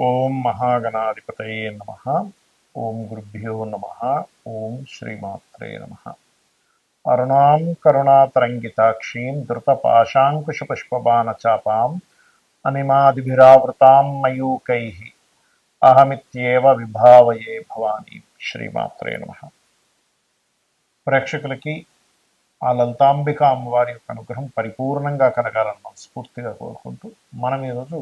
ఓం మహాగణాధిపతయే నమః. ఓం గురుభ్యో నమః. ఓం శ్రీమాత్రే నమః. అరుణాం కరుణాతరంగితాక్షీం ధృతపాశాంకుశపుష్పబాణచాపాం అనిమాదిభిరావృతాం మయూకైః అహమిత్యేవ విభావయే భవానీ. శ్రీమాత్రే నమః. ప్రేక్షకులకి ఆ లలితాంబిక అమ్మవారి యొక్క అనుగ్రహం పరిపూర్ణంగా కలగాలని మనస్ఫూర్తిగా కోరుకుంటూ మనం ఈరోజు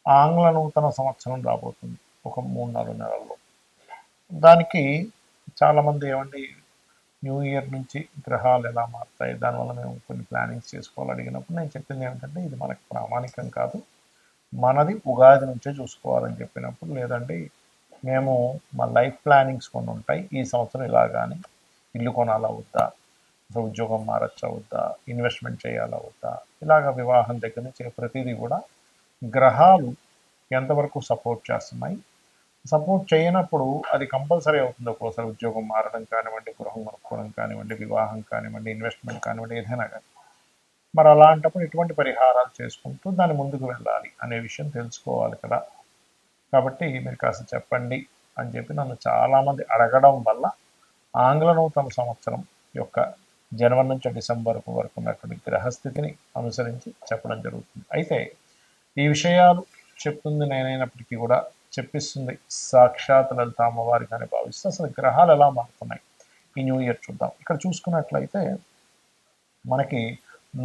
ఆంగ్ల నూతన సంవత్సరం రాబోతుంది ఒక 3-4 నెలల్లో. దానికి చాలామంది ఏమండి న్యూ ఇయర్ నుంచి గ్రహాలు ఎలా మారుతాయి, దానివల్ల మేము కొన్ని ప్లానింగ్స్ చేసుకోవాలి అడిగినప్పుడు నేను చెప్పింది ఏమిటంటే ఇది మనకు ప్రామాణికం కాదు, మనది ఉగాది నుంచే చూసుకోవాలని చెప్పినప్పుడు, లేదండి మేము మా లైఫ్ ప్లానింగ్స్ కొన్ని ఉంటాయి, ఈ సంవత్సరం ఇలాగాని ఇల్లు కొనాలా వద్దా, అసలు ఉద్యోగం మారచ్చా వద్దా, ఇన్వెస్ట్మెంట్ చేయాలా వద్దా, ఇలాగ వివాహం దగ్గర నుంచి ప్రతిదీ కూడా గ్రహాలు ఎంతవరకు సపోర్ట్ చేస్తున్నాయి, సపోర్ట్ చేయనప్పుడు అది కంపల్సరీ అవుతుంది. ఒక్కోసారి ఉద్యోగం మారడం కానివ్వండి, గృహం కొనుక్కోవడం కానివ్వండి, వివాహం కానివ్వండి, ఇన్వెస్ట్మెంట్ కానివ్వండి, ఏదైనా కానీ. మరి అలాంటప్పుడు ఎటువంటి పరిహారాలు చేసుకుంటూ దాన్ని ముందుకు వెళ్ళాలి అనే విషయం తెలుసుకోవాలి కదా. కాబట్టి మీరు కాస్త చెప్పండి అని చెప్పి నన్ను చాలామంది అడగడం వల్ల ఆంగ్ల నూతన సంవత్సరం యొక్క జనవరి నుంచి డిసెంబర్ వరకు ఉన్నటువంటి గ్రహస్థితిని అనుసరించి చెప్పడం జరుగుతుంది. అయితే ఈ విషయాలు చెప్తుంది నేనైనప్పటికీ కూడా చెప్పిస్తుంది సాక్షాత్ లలిత అమ్మవారికి అని భావిస్తే అసలు గ్రహాలు ఎలా మారుతున్నాయి ఈ న్యూ ఇయర్ చూద్దాం. ఇక్కడ చూసుకున్నట్లయితే మనకి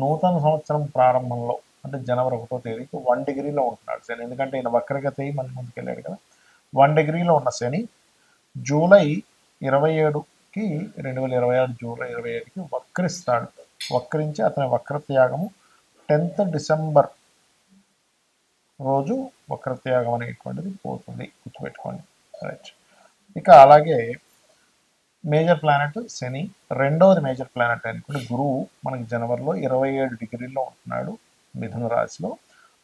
నూతన సంవత్సరం ప్రారంభంలో అంటే జనవరి 1వ తేదీకి 1 డిగ్రీలో ఉంటున్నాడు శని. ఎందుకంటే ఈయన వక్రగతి మళ్ళీ ముందుకెళ్ళాడు కదా. 1 డిగ్రీలో ఉన్న శని జూలై 27కి 2026 జూలై 27కి వక్రిస్తాడు. వక్రించి అతని వక్రత్యాగము 10th డిసెంబర్ రోజు వక్రత్యాగం అనేటువంటిది పోతుంది, గుర్తుపెట్టుకోండి. రైట్. ఇక అలాగే మేజర్ ప్లానెట్ శని, రెండవది మేజర్ ప్లానెట్ అనుకోండి గురువు మనకి జనవరిలో 27 డిగ్రీల్లో ఉంటున్నాడు మిథున రాశిలో.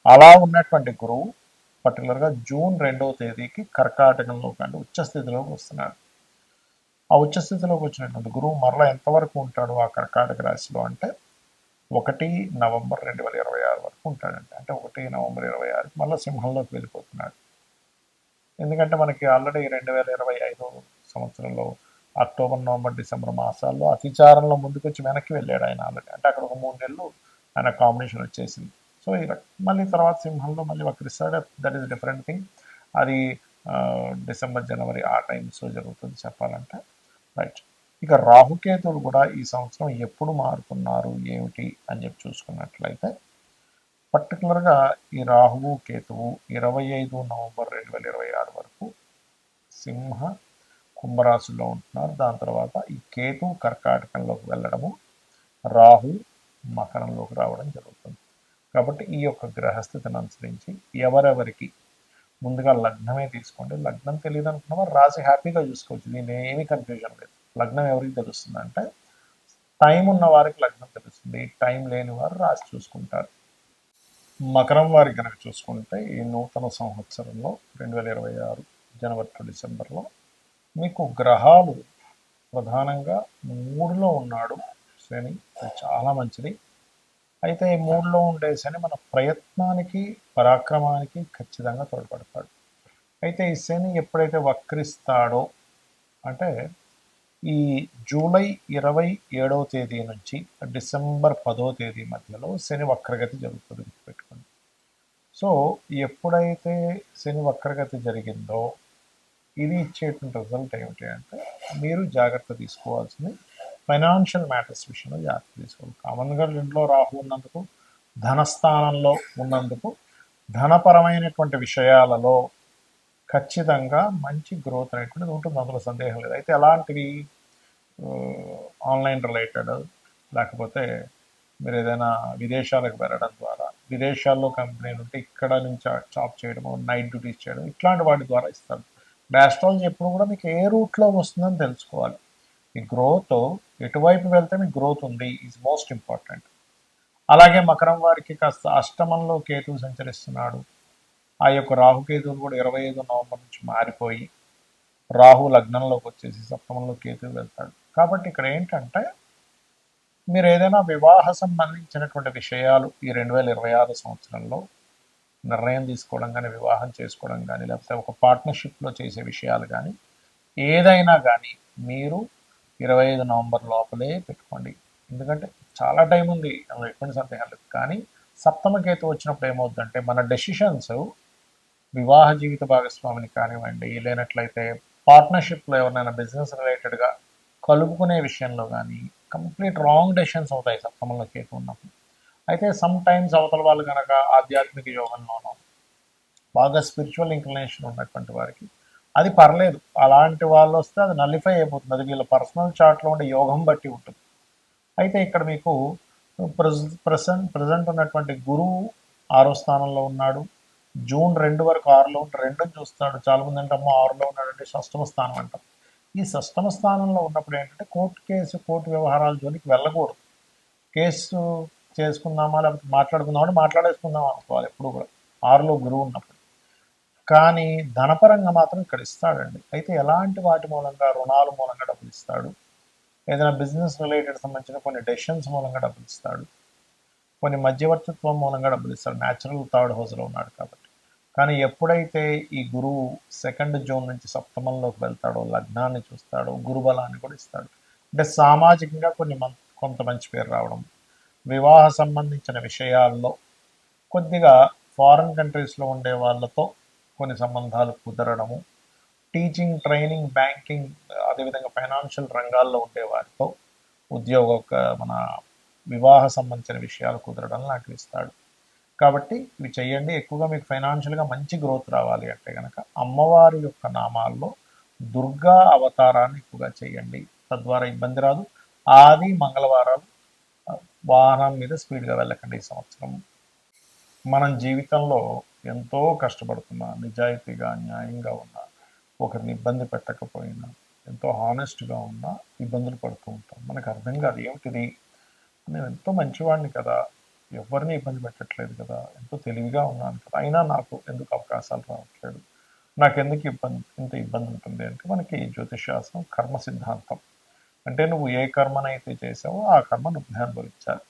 అలా ఉన్నటువంటి గురువు పర్టికులర్గా జూన్ 2వ తేదీకి కర్కాటకంలోకి అంటే ఉచ్చస్థితిలోకి వస్తున్నాడు. ఆ ఉచ్చస్థితిలోకి వచ్చినటువంటి గురువు మరలా ఎంతవరకు ఉంటాడు ఆ కర్కాటక రాశిలో అంటే 1 నవంబర్ 2026 వరకు ఉంటాడండి. అంటే 1 నవంబర్ 2026 మళ్ళీ సింహంలోకి వెళ్ళిపోతున్నాడు. ఎందుకంటే మనకి ఆల్రెడీ 2025 సంవత్సరంలో అక్టోబర్, నవంబర్, డిసెంబర్ మాసాల్లో అతిచారంలో ముందుకొచ్చి వెనక్కి వెళ్ళాడు ఆయన ఆల్రెడీ. అంటే అక్కడ ఒక 3 నెలలు ఆయన కాంబినేషన్ వచ్చేసింది. సో మళ్ళీ తర్వాత సింహంలో మళ్ళీ వక్రిస్తాడు. That is different thing. అది డిసెంబర్, జనవరి ఆ టైమ్స్లో జరుగుతుంది చెప్పాలంటే. రైట్. ఇక రాహుకేతువులు కూడా ఈ సంవత్సరం ఎప్పుడు మారుతున్నారు ఏమిటి అని చెప్పి చూసుకున్నట్లయితే పర్టికులర్గా ఈ రాహువు కేతువు 25 నవంబర్ 2026 వరకు సింహ కుంభరాశిలో ఉంటున్నారు. దాని తర్వాత ఈ కేతు కర్కాటకంలోకి వెళ్ళడము, రాహు మకరంలోకి రావడం జరుగుతుంది. కాబట్టి ఈ యొక్క గ్రహస్థితిని అనుసరించి ఎవరెవరికి ముందుగా లగ్నమే తీసుకోండి. లగ్నం తెలియదు అనుకున్న వారు రాశి హ్యాపీగా చూసుకోవచ్చు, దీన్ని ఏమీ కన్ఫ్యూజన్ లేదు. లగ్నం ఎవరికి తెలుస్తుంది అంటే టైం ఉన్న వారికి లగ్నం తెలుస్తుంది, టైం లేని వారు రాశి చూసుకుంటారు. మకరం వారికి కనుక చూసుకుంటే ఈ నూతన సంవత్సరంలో 2026 జనవరి టు డిసెంబర్లో మీకు గ్రహాలు ప్రధానంగా 3లో ఉన్నాడు శని. అది చాలా మంచిది. అయితే ఈ 3లో ఉండే శని మన ప్రయత్నానికి పరాక్రమానికి ఖచ్చితంగా తోడ్పడతాడు. అయితే ఈ శని ఎప్పుడైతే వక్రిస్తాడో అంటే ఈ జూలై 27వ తేదీ నుంచి డిసెంబర్ 10వ తేదీ మధ్యలో శని వక్రగతి జరుగుతుంది, గుర్తుపెట్టుకోండి. సో ఎప్పుడైతే శని వక్రగతి జరిగిందో ఇది ఇచ్చేటువంటి రిజల్ట్ ఏమిటి అంటే మీరు జాగ్రత్త తీసుకోవాల్సింది ఫైనాన్షియల్ మ్యాటర్స్ విషయంలో జాగ్రత్త తీసుకోవాలి. కామన్గా ఇంట్లో రాహు ఉన్నందుకు, ధనస్థానంలో ఉన్నందుకు ధనపరమైనటువంటి విషయాలలో ఖచ్చితంగా మంచి గ్రోత్ అనేటువంటిది ఉంటుంది, అందులో సందేహం లేదు. అయితే ఎలాంటివి ఆన్లైన్ రిలేటెడ్, లేకపోతే మీరు ఏదైనా విదేశాలకు వెళ్ళడం ద్వారా, విదేశాల్లో కంపెనీలు ఉంటే ఇక్కడ నుంచి జాబ్ చేయడము, నైట్ డ్యూటీస్ చేయడం, ఇట్లాంటి వాటి ద్వారా ఇస్తారు. ఆస్ట్రాలజీ ఎప్పుడు కూడా మీకు ఏ రూట్లో వస్తుందని తెలుసుకోవాలి. మీ గ్రోత్ ఎటువైపు వెళ్తే మీకు గ్రోత్ ఉంది ఈజ్ మోస్ట్ ఇంపార్టెంట్. అలాగే మకరం వారికి కాస్త అష్టమంలో కేతువు సంచరిస్తున్నాడు. ఆ యొక్క రాహుకేతువులు కూడా 25 నవంబర్ నుంచి మారిపోయి రాహు లగ్నంలోకి వచ్చేసి సప్తమంలో కేతువు వెళ్తాడు. కాబట్టి ఇక్కడ ఏంటంటే మీరు ఏదైనా వివాహ సంబంధించినటువంటి విషయాలు ఈ 2026 సంవత్సరంలో నిర్ణయం తీసుకోవడం కానీ, వివాహం చేసుకోవడం కానీ, లేకపోతే ఒక పార్ట్నర్షిప్లో చేసే విషయాలు కానీ, ఏదైనా కానీ మీరు 25 నవంబర్ లోపలే పెట్టుకోండి. ఎందుకంటే చాలా టైం ఉంది, అందులో ఎటువంటి సందేహం లేదు. కానీ సప్తమ కేతు వచ్చినప్పుడు ఏమవుతుందంటే మన డెసిషన్స్ వివాహ జీవిత భాగస్వామిని కానివ్వండి, లేనట్లయితే పార్ట్నర్షిప్లో ఎవరినైనా బిజినెస్ రిలేటెడ్గా కలుపుకునే విషయంలో కానీ కంప్లీట్ రాంగ్ డెసిషన్స్ అవుతాయి సప్తమంలో కేతు ఉన్నప్పుడు. అయితే సమ్ టైమ్స్ అవతల వాళ్ళు కనుక ఆధ్యాత్మిక యోగంలోనో బాగా స్పిరిచువల్ ఇంక్లినేషన్ ఉన్నటువంటి వారికి అది పర్లేదు, అలాంటి వాళ్ళు వస్తే అది నల్లిఫై అయిపోతుంది. అది వీళ్ళ పర్సనల్ చార్ట్లో ఉండే యోగం బట్టి ఉంటుంది. అయితే ఇక్కడ మీకు ప్రజెంట్ ఉన్నటువంటి గురువు 6వ స్థానంలో ఉన్నాడు. జూన్ 2 వరకు 6లో ఉంటే 2ని చూస్తాడు. చాలా మంది అంటే అమ్మో 6లో ఉన్నాడంటే షష్టమ స్థానం అంటాం. ఈ షష్టమ స్థానంలో ఉన్నప్పుడు ఏంటంటే కోర్టు వ్యవహారాల జోలికి వెళ్ళకూడదు. కేసు చేసుకుందామా లేకపోతే మాట్లాడుకుందామా అంటే మాట్లాడేసుకుందాం అనుకోవాలి ఎప్పుడు కూడా 6లో గురువు ఉన్నప్పుడు. కానీ ధనపరంగా మాత్రం ఇక్కడ ఇస్తాడండి. అయితే ఎలాంటి వాటి మూలంగా, రుణాల మూలంగా డబ్బులు ఇస్తాడు, ఏదైనా బిజినెస్ రిలేటెడ్ సంబంధించిన కొన్ని డెసిషన్స్ మూలంగా డబ్బులు ఇస్తాడు, కొన్ని మధ్యవర్తిత్వం మూలంగా డబ్బులు ఇస్తాడు. న్యాచురల్ థర్డ్ హౌస్లో ఉన్నాడు కాబట్టి. కానీ ఎప్పుడైతే ఈ గురువు 2 జూన్ నుంచి సప్తమంలోకి వెళ్తాడో, లగ్నాన్ని చూస్తాడో, గురుబలాన్ని కూడా ఇస్తాడు. అంటే సామాజికంగా కొంత మంచి పేరు రావడం, వివాహ సంబంధించిన విషయాల్లో కొద్దిగా ఫారిన్ కంట్రీస్లో ఉండే వాళ్ళతో కొన్ని సంబంధాలు కుదరడము, టీచింగ్, ట్రైనింగ్, బ్యాంకింగ్, అదేవిధంగా ఫైనాన్షియల్ రంగాల్లో ఉండే వారితో మన వివాహ సంబంధించిన విషయాలు కుదరడం లాంటివి ఇస్తాడు. కాబట్టి ఇవి చేయండి. ఎక్కువగా మీకు ఫైనాన్షియల్గా మంచి గ్రోత్ రావాలి అంటే కనుక అమ్మవారి యొక్క నామాల్లో దుర్గా అవతారాన్ని ఎక్కువగా చేయండి. తద్వారా ఇబ్బంది రాదు. ఆది మంగళవారాలు వాహనం మీద స్పీడ్గా వెళ్ళకండి. ఈ సంవత్సరం మనం జీవితంలో ఎంతో కష్టపడుతున్నా, నిజాయితీగా న్యాయంగా ఉన్నా, ఒకరిని ఇబ్బంది పెట్టకపోయినా, ఎంతో హానెస్ట్గా ఉన్నా ఇబ్బందులు పడుతూ ఉంటాం. మనకు అర్థం కాదు ఏమిటిది, నేను ఎంతో మంచివాడిని కదా, ఎవరిని ఇబ్బంది పెట్టట్లేదు కదా, ఎంతో తెలివిగా ఉన్నాను కదా, అయినా నాకు ఎందుకు అవకాశాలు రావట్లేదు, నాకెందుకు ఇంత ఇబ్బంది ఉంటుంది అంటే మనకి జ్యోతిషాస్త్రం కర్మ సిద్ధాంతం. అంటే నువ్వు ఏ కర్మనైతే చేసావో ఆ కర్మ నువ్వు అనుభవించాలి,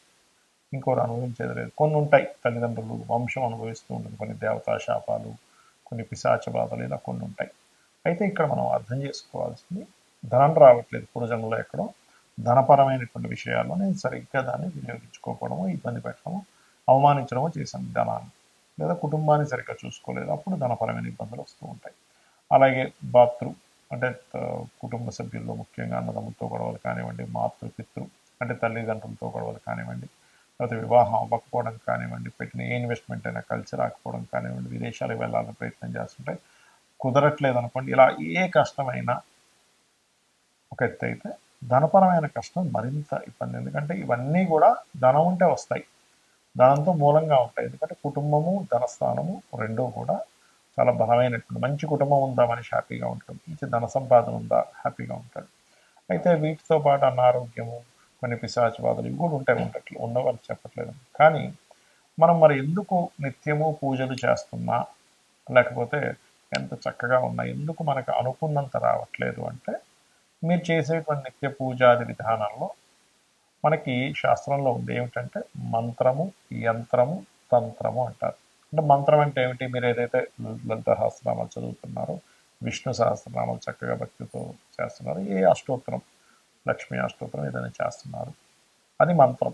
ఇంకోరు అనుభవించేది లేదు. కొన్ని ఉంటాయి, తల్లిదండ్రులు వంశం అనుభవిస్తూ ఉంటుంది, కొన్ని దేవతా శాపాలు, కొన్ని పిశాచ బాధలు, ఇలా కొన్ని ఉంటాయి. అయితే ఇక్కడ మనం అర్థం చేసుకోవాల్సింది, ధనం రావట్లేదు పూర్వజన్మలో ఎక్కడో ధనపరమైనటువంటి విషయాల్లో నేను సరిగ్గా దాన్ని వినియోగించుకోకపోవడము, ఇబ్బంది పెట్టడము, అవమానించడము చేశాను ధనాన్ని, లేదా కుటుంబాన్ని సరిగ్గా చూసుకోలేదు, అప్పుడు ధనపరమైన ఇబ్బందులు వస్తూ ఉంటాయి. అలాగే అంటే కుటుంబ సభ్యుల్లో ముఖ్యంగా అన్నదమ్ములతో గొడవలు కానివ్వండి, పితృ అంటే తల్లిదండ్రులతో గొడవలు కానివ్వండి, లేకపోతే వివాహం అవ్వకపోవడం కానివ్వండి, పెట్టిన ఏ ఇన్వెస్ట్మెంట్ అయినా కలిసి రాకపోవడం కానివ్వండి, విదేశాలకు వెళ్ళాలని ప్రయత్నం చేస్తుంటే కుదరట్లేదు అనుకోండి, ఇలా ఏ కష్టమైనా ఒక ఎత్తు అయితే ధనపరమైన కష్టం మరింత ఇబ్బంది. ఎందుకంటే ఇవన్నీ కూడా ధనం ఉంటే వస్తాయి, ధనంతో మూలంగా ఉంటాయి. ఎందుకంటే కుటుంబము, ధనస్థానము రెండూ కూడా చాలా బలమైనటువంటి, మంచి కుటుంబం ఉందా మనిషి హ్యాపీగా ఉంటాడు, మంచి ధన సంపాదన ఉందా హ్యాపీగా ఉంటాడు. అయితే వీటితో పాటు అనారోగ్యము, కొన్ని పిశాచ బాధలు ఇవి కూడా ఉండవని చెప్పట్లేదు. కానీ మనం మరి ఎందుకు నిత్యము పూజలు చేస్తున్నా, లేకపోతే ఎంత చక్కగా ఉన్నా ఎందుకు మనకు అనుకున్నంత రావట్లేదు అంటే, మీరు చేసేటువంటి నిత్య పూజాది విధానంలో మనకి శాస్త్రంలో ఉంది ఏమిటంటే మంత్రము, యంత్రము, తంత్రము అంటారు. అంటే మంత్రం అంటే ఏమిటి, మీరు ఏదైతే లలిత సహస్రనామాలు చదువుతున్నారో, విష్ణు సహస్రనామాలు చక్కగా భక్తితో చేస్తున్నారు, ఏ అష్టోత్తరం, లక్ష్మీ అష్టోత్తరం ఏదైనా చేస్తున్నారు, అది మంత్రం.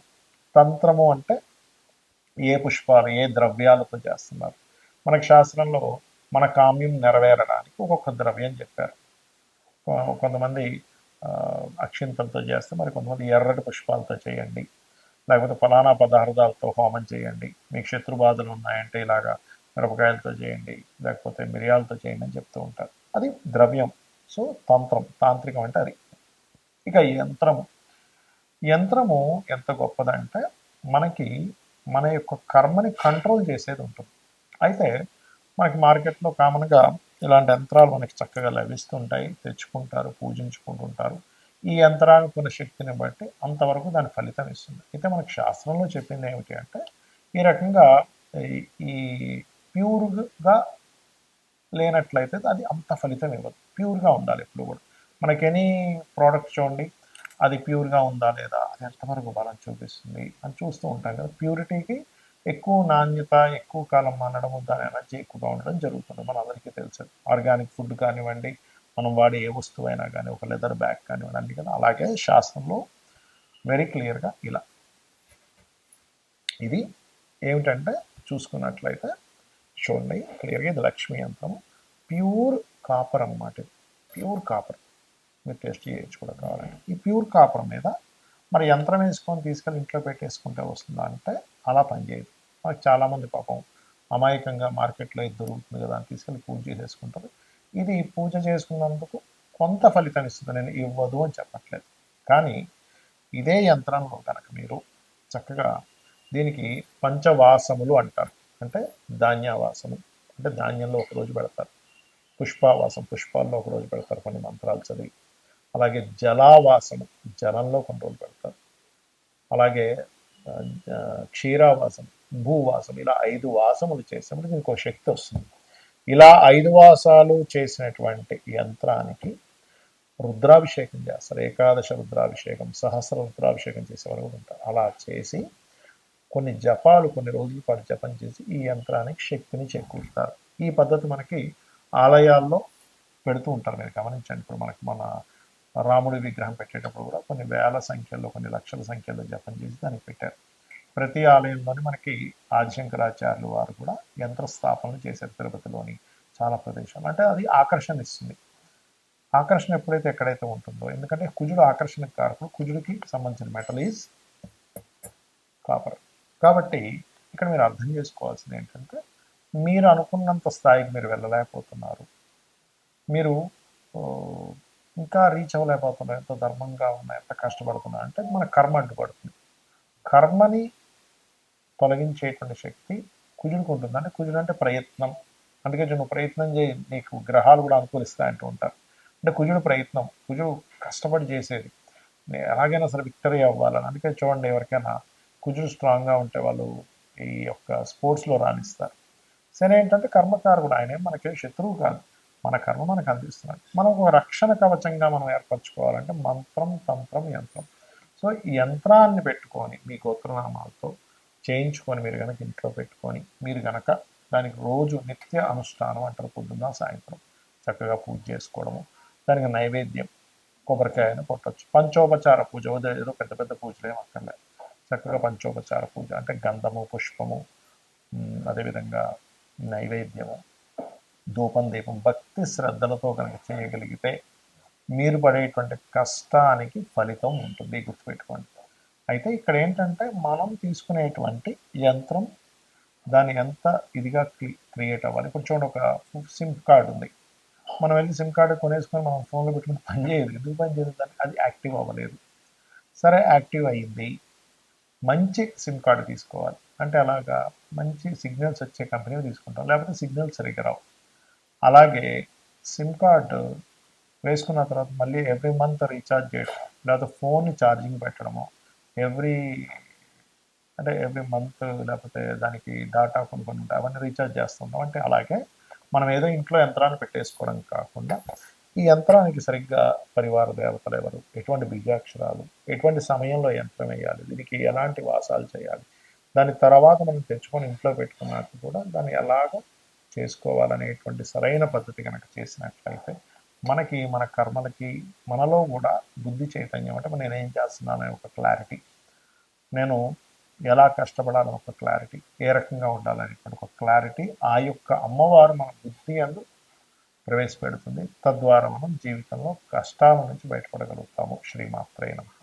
తంత్రము అంటే ఏ పుష్పాలు, ఏ ద్రవ్యాలతో చేస్తున్నారు. మనకు శాస్త్రంలో మన కామ్యం నెరవేరడానికి ఒక్కొక్క ద్రవ్యం చెప్పారు. కొంతమంది అక్షింతలతో చేస్తే, మరి కొంతమంది ఎర్రటి పుష్పాలతో చేయండి, లేకపోతే ఫలానా పదార్థాలతో హోమం చేయండి, మీకు శత్రు బాధలు ఉన్నాయంటే ఇలాగా మిరపకాయలతో చేయండి, లేకపోతే మిరియాలతో చేయండి అని చెప్తూ ఉంటారు. అది ద్రవ్యం. సో తాంత్రికం అంటే అది. ఇక యంత్రము ఎంత గొప్పదంటే మనకి మన యొక్క కర్మని కంట్రోల్ చేసేది ఉంటుంది. అయితే మనకి మార్కెట్లో కామన్గా ఇలాంటి యంత్రాలు మనకి చక్కగా లభిస్తుంటాయి, తెచ్చుకుంటారు, పూజించుకుంటుంటారు. ఈ యంత్రానికి ఉన్న శక్తిని బట్టి అంతవరకు దాని ఫలితం ఇస్తుంది. అయితే మనకు శాస్త్రంలో చెప్పింది ఏమిటి అంటే, ఈ రకంగా ఈ ప్యూర్గా లేనట్లయితే అది అంత ఫలితం ఇవ్వదు. ప్యూర్గా ఉండాలి ఎప్పుడు కూడా. మనకి ఎనీ ప్రోడక్ట్ చూడండి, అది ప్యూర్గా ఉందా లేదా, అది ఎంతవరకు బలం చూపిస్తుంది అని చూస్తూ ఉంటాం కదా. ప్యూరిటీకి ఎక్కువ నాణ్యత, ఎక్కువ కాలం మనడము, దాని ఎనర్జీ ఎక్కువగా ఉండడం జరుగుతుంది. మన అందరికీ తెలుసు. ఆర్గానిక్ ఫుడ్ కానివ్వండి, మనం వాడే ఏ వస్తువైనా కానీ, ఒక లెదర్ బ్యాగ్ కానివ్వండి, అన్ని కదా. అలాగే శాస్త్రంలో వెరీ క్లియర్గా ఇలా ఇది ఏమిటంటే చూసుకున్నట్లయితే చూడండి క్లియర్గా, ఇది లక్ష్మీ యంత్రము, ప్యూర్ కాపర్ అన్నమాట. ఇది ప్యూర్ కాపర్, మీరు టెస్ట్ చేయొచ్చు కూడా కావాలంటే. ఈ ప్యూర్ కాపర్ మీద మరి యంత్రం వేసుకొని తీసుకెళ్ళి ఇంట్లో పెట్టేసుకుంటే వస్తుందా అంటే అలా పనిచేయదు. మనకు చాలామంది పాపం అమాయకంగా మార్కెట్లో ఇది దొరుకుతుంది కదా అని తీసుకెళ్ళి పూజ చేసేసుకుంటారు. ఇది పూజ చేసుకున్నందుకు కొంత ఫలితం ఇస్తుంది, నేను ఇవ్వదు అని చెప్పట్లేదు. కానీ ఇదే యంత్రంలో కనుక మీరు చక్కగా దీనికి పంచవాసములు అంటారు. అంటే ధాన్యవాసము, అంటే ధాన్యంలో ఒకరోజు పెడతారు. పుష్పవాసం, పుష్పాల్లో ఒకరోజు పెడతారు కొన్ని మంత్రాలు చదివి. అలాగే జలావాసము, జలంలో కొన్ని రోజులు పెడతారు. అలాగే క్షీరావాసం, భూవాసం, ఇలా 5 వాసములు చేసినప్పుడు దీనికి ఒక శక్తి వస్తుంది. ఇలా 5 వాసాలు చేసినటువంటి యంత్రానికి రుద్రాభిషేకం చేస్తారు. ఏకాదశ రుద్రాభిషేకం, సహస్ర రుద్రాభిషేకం చేసేవారు కూడా ఉంటారు. అలా చేసి కొన్ని జపాలు, కొన్ని రోజుల పాటు జపం చేసి ఈ యంత్రానికి శక్తిని చేకూరుతారు. ఈ పద్ధతి మనకి ఆలయాల్లో పెడుతూ ఉంటారు, మీరు గమనించండి. ఇప్పుడు మనకి మన రాముడి విగ్రహం పెట్టేటప్పుడు కూడా కొన్ని వేల సంఖ్యలో, కొన్ని లక్షల సంఖ్యలో జపం చేసి దానికి పెట్టారు. ప్రతి ఆలయంలోని మనకి ఆదిశంకరాచార్యులు వారు కూడా యంత్ర స్థాపనలు చేశారు తిరుపతిలోని చాలా ప్రదేశాలు. అంటే అది ఆకర్షణ ఇస్తుంది. ఆకర్షణ ఎప్పుడైతే ఎక్కడైతే ఉంటుందో, ఎందుకంటే కుజుడు ఆకర్షణ కారకుడు, కుజుడికి సంబంధించిన మెటల్ ఈజ్ కాపర్. కాబట్టి ఇక్కడ మీరు అర్థం చేసుకోవాల్సింది ఏంటంటే, మీరు అనుకున్నంత స్థాయికి మీరు వెళ్ళలేకపోతున్నారు, మీరు ఇంకా రీచ్ అవ్వలేకపోతున్నారు, ఎంత ధర్మంగా ఉన్నా, ఎంత కష్టపడుతున్నా అంటే మన కర్మ అడ్డుపడుతుంది. కర్మని తొలగించేటువంటి శక్తి కుజుడికి ఉంటుంది. అంటే కుజుడు అంటే ప్రయత్నం. అందుకే నువ్వు ప్రయత్నం చేయి, నీకు గ్రహాలు కూడా అనుకూలిస్తాయి అంటూ ఉంటారు. అంటే కుజుడు ప్రయత్నం, కుజుడు కష్టపడి చేసేది, ఎలాగైనా సరే విక్టరీ అవ్వాలని. అందుకే చూడండి, ఎవరికైనా కుజుడు స్ట్రాంగ్గా ఉంటే వాళ్ళు ఈ యొక్క స్పోర్ట్స్లో రాణిస్తారు. శని ఏంటంటే కర్మకారకుడు, ఆయన మనకి శత్రువు కాదు, మన కర్మ మనకు అందిస్తున్నాడు. మనం ఒక రక్షణ కవచంగా మనం ఏర్పరచుకోవాలంటే మంత్రం, తంత్రం, యంత్రం. సో ఈ యంత్రాన్ని పెట్టుకొని మీ గోత్రనామాలతో చేయించుకొని మీరు కనుక ఇంట్లో పెట్టుకొని మీరు కనుక దానికి రోజు నిత్య అనుష్ఠానం అంటారు, పొద్దున్న సాయంత్రం చక్కగా పూజ చేసుకోవడము, దానికి నైవేద్యం కొబ్బరికాయను కొట్టచ్చు. పంచోపచార పూజ, ఏదో పెద్ద పెద్ద పూజలు ఏం అక్కర్లేదు. చక్కగా పంచోపచార పూజ అంటే గంధము, పుష్పము, అదేవిధంగా నైవేద్యము, ధూపం, దీపం, భక్తి శ్రద్ధలతో కనుక చేయగలిగితే మీరు పడేటువంటి కష్టానికి ఫలితం ఉంటుంది, గుర్తుపెట్టుకోండి. అయితే ఇక్కడ ఏంటంటే మనం తీసుకునేటువంటి యంత్రం దాన్ని ఎంత ఇదిగా క్రియేట్ అవ్వాలి. ఇప్పుడు చూడండి, ఒక సిమ్ కార్డు ఉంది, మనం వెళ్ళి సిమ్ కార్డు కొనేసుకొని మనం ఫోన్లో పెట్టుకుని పని చేయదు. ఎందుకు పని చేయదు? దాన్ని అది యాక్టివ్ అవ్వలేదు. సరే యాక్టివ్ అయ్యింది, మంచి సిమ్ కార్డు తీసుకోవాలి. అంటే అలాగా మంచి సిగ్నల్స్ వచ్చే కంపెనీ తీసుకుంటాం, లేకపోతే సిగ్నల్స్ సరిగ్గా రావు. అలాగే సిమ్ కార్డు వేసుకున్న తర్వాత మళ్ళీ ఎవ్రీ మంత్ రీఛార్జ్ చేయడం, లేకపోతే ఫోన్ ఛార్జింగ్ పెట్టడము, ఎవ్రీ మంత్, లేకపోతే దానికి డాటా కొన్ని ఉంటాయి, అవన్నీ రీఛార్జ్ చేస్తుంటాం. అంటే అలాగే మనం ఏదో ఇంట్లో యంత్రాన్ని పెట్టేసుకోవడం కాకుండా ఈ యంత్రానికి సరిగ్గా పరివార దేవతలు ఎవరు, ఎటువంటి బీజాక్షరాలు, ఎటువంటి సమయంలో యంత్రం వేయాలి, దీనికి ఎలాంటి వాసాలు చేయాలి, దాని తర్వాత మనం తెచ్చుకొని ఇంట్లో పెట్టుకున్నాక కూడా దాన్ని ఎలాగ చేసుకోవాలనేటువంటి సరైన పద్ధతి కనుక చేసినట్లయితే మనకి, మన కర్మలకి, మనలో కూడా బుద్ధి చైతన్యం, అంటే నేనేం చేస్తున్నాననే ఒక క్లారిటీ, నేను ఎలా కష్టపడాలని ఒక క్లారిటీ, ఏ రకంగా ఉండాలనేటువంటి ఒక క్లారిటీ ఆ యొక్క అమ్మవారు మన బుద్ధి అందు ప్రవేశపెడుతుంది. తద్వారా మనం జీవితంలో కష్టాల నుంచి బయటపడగలుగుతాము. శ్రీమాత్రే నమః.